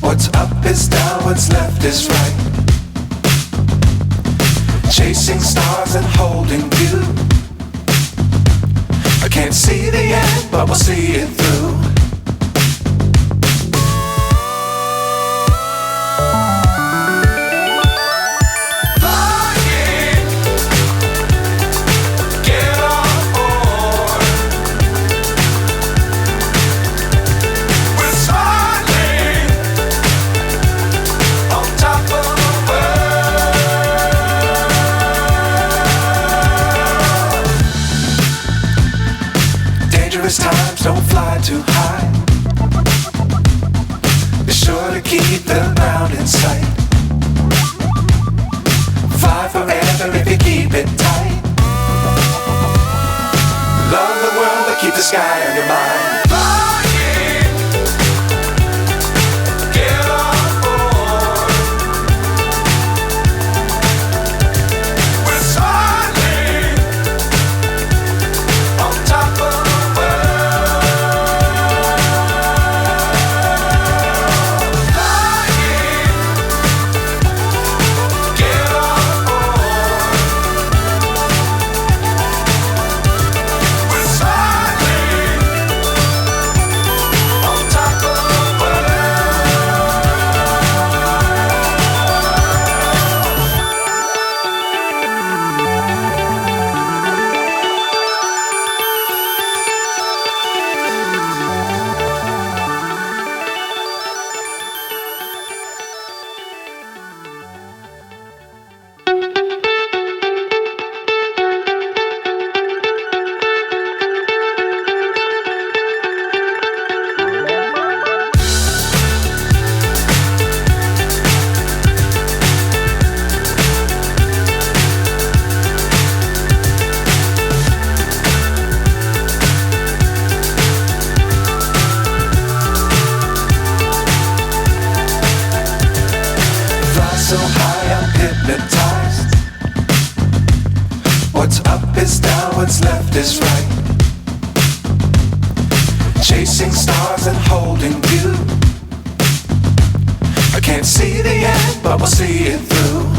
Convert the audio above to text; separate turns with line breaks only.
What's up is down, what's left is right. Chasing stars and holding you. I can't see the end, but we'll see it through. Times don't fly too high. Be sure to keep the ground in sight. Fly forever if you keep it tight. Love the world but keep the sky on your mind. So high I'm hypnotized. What's up is down, what's left is right. Chasing stars and holding you. I can't see the end, but we'll see it through.